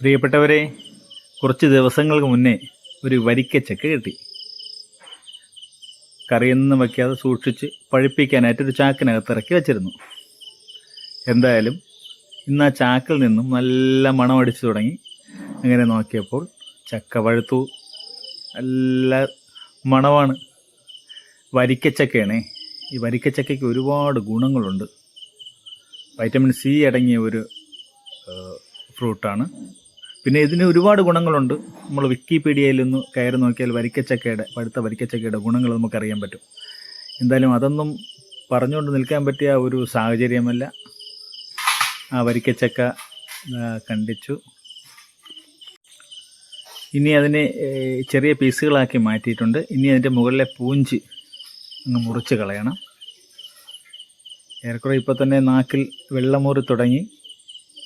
പ്രിയപ്പെട്ടവരെ, കുറച്ച് ദിവസങ്ങൾക്ക് മുന്നേ ഒരു വരിക്കച്ചക്ക കിട്ടി. കറിയൊന്നും വയ്ക്കാതെ സൂക്ഷിച്ച് പഴുപ്പിക്കാനായിട്ടൊരു ചാക്കിനകത്ത് ഇറക്കി വെച്ചിരുന്നു. എന്തായാലും ഇന്ന് ആ ചാക്കിൽ നിന്നും നല്ല മണം അടിച്ചു തുടങ്ങി. അങ്ങനെ നോക്കിയപ്പോൾ ചക്ക പഴുത്തു. നല്ല മണമാണ്. വരിക്കച്ചക്കയാണേ. ഈ വരിക്കച്ചക്കയ്ക്ക് ഒരുപാട് ഗുണങ്ങളുണ്ട്. വൈറ്റമിൻ സി അടങ്ങിയ ഒരു ഫ്രൂട്ടാണ്. പിന്നെ ഇതിന് ഒരുപാട് ഗുണങ്ങളുണ്ട്. നമ്മൾ വിക്കിപീഡിയയിലൊന്ന് കയറി നോക്കിയാൽ പഴുത്ത വരിക്കച്ചക്കയുടെ ഗുണങ്ങൾ നമുക്കറിയാൻ പറ്റും. എന്തായാലും അതൊന്നും പറഞ്ഞുകൊണ്ട് നിൽക്കാൻ പറ്റിയ ഒരു സാഹചര്യമല്ല. ആ വരിക്കച്ചക്ക കണ്ടിച്ചു. ഇനി അതിനെ ചെറിയ പീസുകളാക്കി മാറ്റിയിട്ടുണ്ട്. ഇനി അതിൻ്റെ മുകളിലെ പൂഞ്ച് അങ്ങ് മുറിച്ച് കളയണം. ഏറെക്കുറെ ഇപ്പോൾ തന്നെ നാക്കിൽ വെള്ളമൂറി തുടങ്ങി.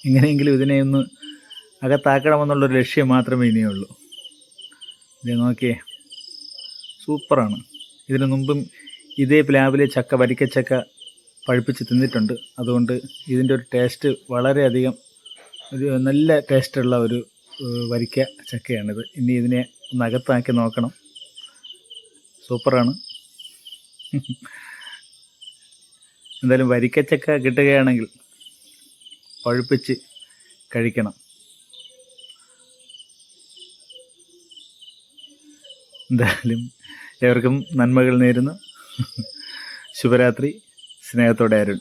എങ്ങനെയെങ്കിലും ഇതിനെ ഒന്ന് അകത്താക്കണമെന്നുള്ളൊരു ലക്ഷ്യം മാത്രമേ ഇനിയുള്ളൂ. ഇത് നോക്കിയേ, സൂപ്പറാണ്. ഇതിനു മുമ്പും ഇതേ പ്ലാവിലെ വരിക്കച്ചക്ക പഴുപ്പിച്ച് തിന്നിട്ടുണ്ട്. അതുകൊണ്ട് ഇതിൻ്റെ ഒരു ടേസ്റ്റ് വളരെയധികം ഒരു നല്ല ടേസ്റ്റുള്ള ഒരു വരിക്ക ചക്കയാണിത്. ഇനി ഇതിനെ ഒന്ന് അകത്താക്കി നോക്കണം. സൂപ്പറാണ്. എന്തായാലും വരിക്കച്ചക്ക കിട്ടുകയാണെങ്കിൽ പഴുപ്പിച്ച് കഴിക്കണം. എന്തായാലും ഏവർക്കും നന്മകൾ നേരുന്നു. ശുഭരാത്രി. സ്നേഹത്തോടെ അരുൺ.